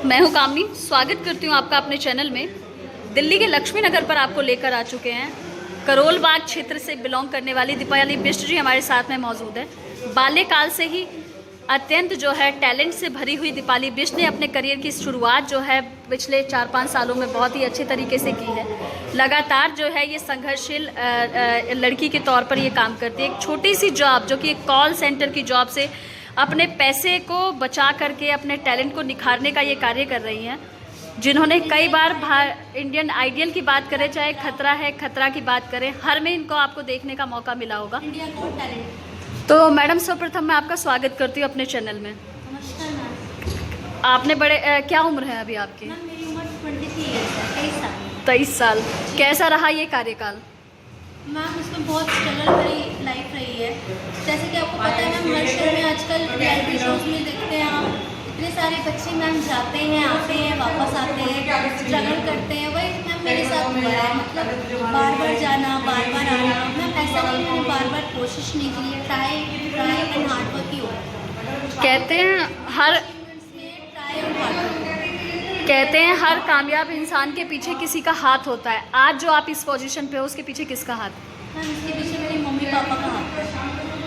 मैं हूं कामनी, स्वागत करती हूं आपका अपने चैनल में। दिल्ली के लक्ष्मी नगर पर आपको लेकर आ चुके हैं। करोल बाग क्षेत्र से बिलोंग करने वाली दीपाली बिष्ट जी हमारे साथ में मौजूद है। बाल्यकाल से ही अत्यंत जो है टैलेंट से भरी हुई दीपाली बिष्ट ने अपने करियर की शुरुआत जो है पिछले 4-5 सालों में बहुत ही अच्छे तरीके से की है। लगातार जो है ये संघर्षशील लड़की के तौर पर ये काम करती है। एक छोटी सी जॉब जो कि एक कॉल सेंटर की जॉब से अपने पैसे को बचा करके अपने टैलेंट को निखारने का ये कार्य कर रही हैं, जिन्होंने कई बार इंडियन आइडियल की बात करें, चाहे खतरा है खतरा की बात करें, हर में इनको आपको देखने का मौका मिला होगा। तो मैडम सर्वप्रथम मैं आपका स्वागत करती हूँ अपने चैनल में। नमस्कार मैम। आपने क्या उम्र है अभी आपकी? मैम मेरी उम्र 23 है, 23 साल। 23 साल। कैसा रहा ये कार्यकाल? मैम इसमें बहुत स्ट्रगल भरी लाइफ रही है। जैसे कि आपको पता है मैम, हर शहर में आजकल रियलिटी शोज में देखते हैं आप, इतने सारे बच्चे मैम जाते हैं, आते हैं, वापस आते हैं, स्ट्रगल करते हैं। वही मैम मेरे साथ हुआ है, मतलब बार बार जाना, बार बार आना। मैम ऐसा नहीं, मैंने बार बार कोशिश नहीं की है, ट्राई एंड हार्ड वर्क ही हो। कहते हैं हर कामयाब इंसान के पीछे किसी का हाथ होता है। आज जो आप इस पोजीशन पे हो उसके पीछे किसका हाथ? मैम इसके पीछे मेरी मम्मी पापा का हाथ है।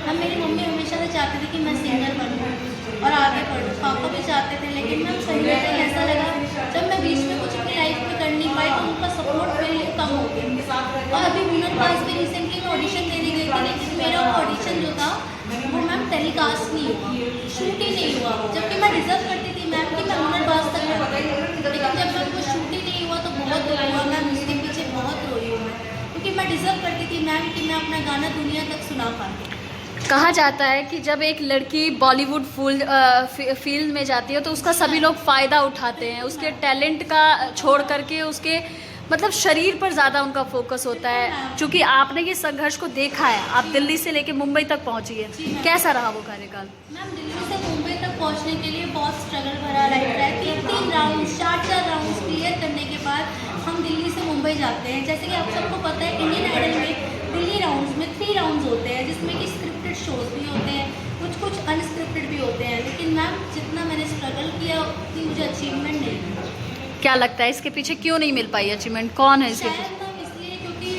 मैम मेरी मम्मी हमेशा से चाहती थी कि मैं सिंगर बनूँ और आगे बढ़ूँ, पापा भी चाहते थे, लेकिन मैम कहीं ना कहीं ऐसा लगा जब मैं बीच में कुछ अपनी लाइफ में कर नहीं पाई तो उनका सपोर्ट मेरे लिए कम हो गया। और अभी हुनर पास में रिसेंटली मैं ऑडिशन देने गई थी, लेकिन मेरा ऑडिशन जो था वो मैम टेलीकास्ट नहीं हुआ, शूट ही नहीं हुआ, जबकि मैं डिजर्व करती थी मैम कि मैं हुनर पास तक करती, लेकिन जब मैम वो शूट ही नहीं हुआ तो बहुत दुख हुआ। मैम उसके पीछे बहुत रोई हूँ मैं, क्योंकि मैं डिजर्व करती थी मैम कि मैं अपना गाना दुनिया तक सुना पाती। कहा जाता है कि जब एक लड़की बॉलीवुड फील्ड में जाती है तो उसका सभी लोग फ़ायदा उठाते हैं, उसके टैलेंट का छोड़ करके उसके मतलब शरीर पर ज़्यादा उनका फोकस होता है। क्योंकि आपने ये संघर्ष को देखा है, आप दिल्ली से लेके मुंबई तक पहुंची है, कैसा रहा वो कार्यकाल? मैम दिल्ली से मुंबई तक पहुंचने के लिए बहुत स्ट्रगल भरा लाइफ रहा है। 3 राउंड 4 राउंड्स क्लियर करने के बाद हम दिल्ली से मुंबई जाते हैं। जैसे कि आप सबको पता है, इंडियन आइडल में दिल्ली राउंड्स में 3 राउंड्स होते हैं, जिसमें कि स्क्रिप्टेड शोज भी होते हैं, कुछ अनस्क्रिप्टेड भी होते हैं। लेकिन मैम जितना मैंने स्ट्रगल किया उतनी मुझे अचीवमेंट नहीं मिली। क्या लगता है इसके पीछे क्यों नहीं मिल पाई अचीवमेंट? कौन है इसके पीछे? मैम इसलिए क्योंकि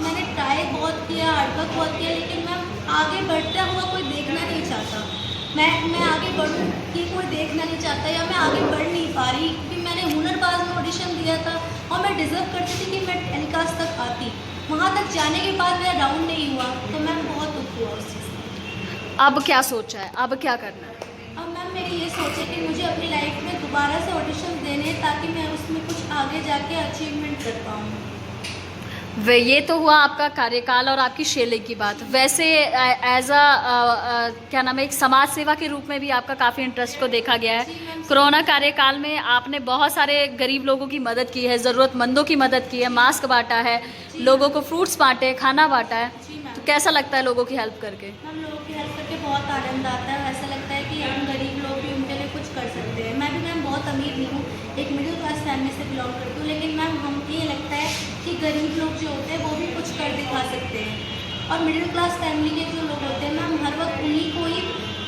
मैंने ट्राई बहुत किया, हार्डवर्क बहुत किया, लेकिन मैम आगे बढ़ता हुआ कोई देखना नहीं चाहता। मैं आगे बढ़ूँ कि कोई देखना नहीं चाहता, या मैं आगे बढ़ नहीं पा रही, क्योंकि मैंने हुनरबाज में ऑडिशन दिया था और मैं डिजर्व करती थी कि मैं टेलीकास्ट तक आती। वहाँ तक जाने के बाद मेरा राउंड नहीं हुआ तो मैम बहुत दुख हुआ उस चीज़ से। अब क्या सोचा है, अब क्या करना है? अब मैम मेरी ये सोच है कि मुझे अपनी लाइफ में दोबारा से ऑडिशन देने, ताकि मैं उसमें कुछ आगे जाके अचीवमेंट कर पाऊँ। ये तो हुआ आपका कार्यकाल और आपकी शैली की बात। वैसे एज क्या नाम है, एक समाज सेवा के रूप में भी आपका काफ़ी इंटरेस्ट को देखा गया है। कोरोना कार्यकाल में आपने बहुत सारे गरीब लोगों की मदद की है, ज़रूरतमंदों की मदद की है, मास्क बांटा है, लोगों को फ्रूट्स बांटे, खाना बांटा है। तो कैसा लगता है लोगों की हेल्प करके? हम लोगों की हेल्प करके बहुत आनंद आता है। ऐसा लगता है कि हम गरीब लोग भी उनके लिए कुछ कर सकते हैं। मैं भी मैम बहुत अमीर नहीं हूँ, एक मिडिल क्लास फैमिली से बिलोंग करती हूँ, लेकिन मैम हम ये लगता है कि गरीब लोग जो होते हैं वो भी कुछ कर दिखा सकते हैं। और मिडिल क्लास फैमिली के जो लोग होते हैं मैम, हर वक्त उन्हीं को ही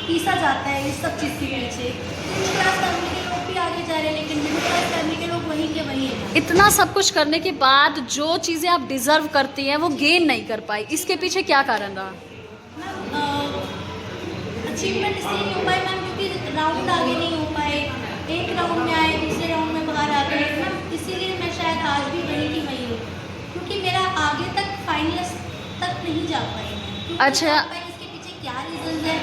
पीसा जाता है इस सब चीज़ के पीछे। मिडिल क्लास फैमिली के लोग भी आगे जा रहे हैं, लेकिन मिडिल क्लास फैमिली के लोग वहीं के वहीं हैं। इतना सब कुछ करने के बाद जो चीज़ें आप डिज़र्व करती हैं वो गेन नहीं कर पाई, इसके पीछे क्या कारण रहा? अचीवमेंट इसलिए नहीं हो पाए मैम क्योंकि राउंड आगे नहीं हो पाए। एक राउंड में आए, दूसरे राउंड में बाहर आ गए मैम, इसीलिए मैं शायद आज भी वहीं की वहीं हूँ, क्योंकि मेरा आगे तक फाइनलिस्ट तक नहीं जा पाई। अच्छा, इसके पीछे क्या रीज़न है,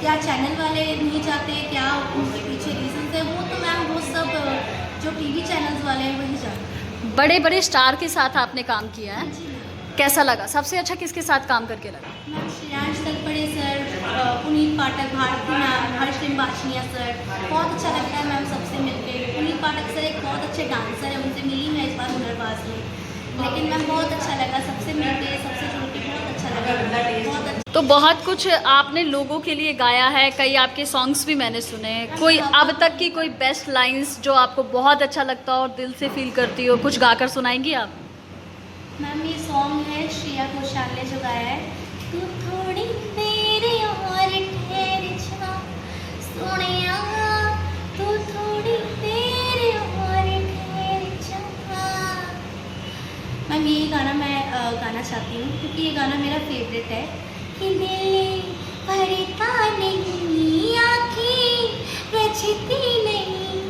क्या चैनल वाले नहीं चाहते, क्या उनके पीछे रीज़न है, वो तो मैम वो सब जो टीवी चैनल्स वाले हैं वही जानते। बड़े बड़े स्टार के साथ आपने काम किया है, कैसा लगा? सबसे अच्छा किसके साथ काम करके लगा? मैम श्रेयांश तलपड़े सर, पुनीत पाठक, भारती मैम, हर्षिम बाछनिया सर, बहुत अच्छा लगता है मैम सबसे मिलके। पुनीत पाठक सर एक बहुत अच्छे डांसर है, उनसे मिली मैं इस बार हुनरबाज में, लेकिन मैम बहुत अच्छा लगा सबसे मिलके, सबसे जुड़ के बहुत अच्छा लगा, बहुत अच्छा। तो बहुत कुछ आपने लोगों के लिए गाया है, कई आपके सॉन्ग्स भी मैंने सुने। कोई अब तक की कोई बेस्ट लाइंस जो आपको बहुत अच्छा लगता हो और दिल से फील करती हो, कुछ गाकर सुनाएंगी आप? मैम ये सॉन्ग है श्रेया घोषाल ने जो गाया है, तू थोड़ी देर और ठहर जा सोनिया, तू थोड़ी देर मैम ये गाना मैं गाना चाहती हूँ क्योंकि ये गाना मेरा फेवरेट है कि दिल भरता नहीं आँखें रचती नहीं,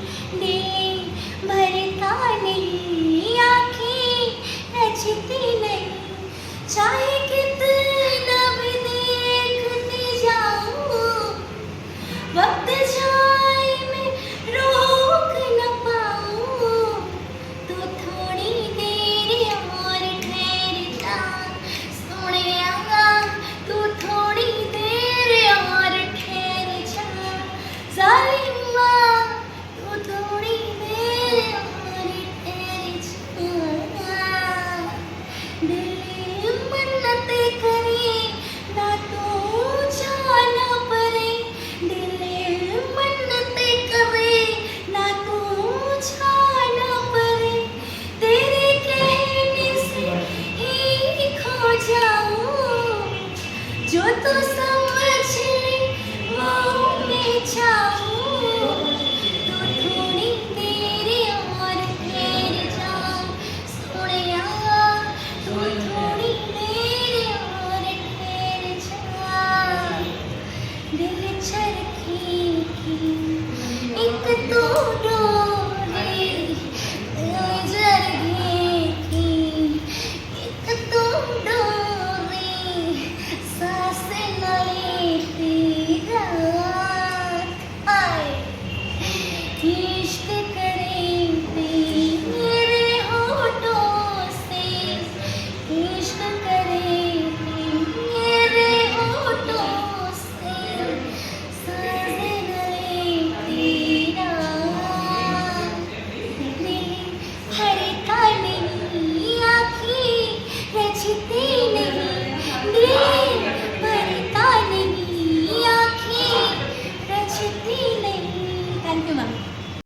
दिल भरता नहीं आँखें रचती नहीं, चाहे कितना भी देखते जाऊं वक्त जाए मैं रोक न पाऊं, तो थोड़ी देर और ठहर जा सोनिया, तू थोड़ी देर और ठहर जा जालिमा, तू थोड़ी देर और ठहर जा, दिल मन्नते करे ना तू जाना परे, दिल मन्नते करे ना तू जाना परे, तेरे कहने से ही खो जाऊं, जो तू समझ ले वो मैं चाहूं।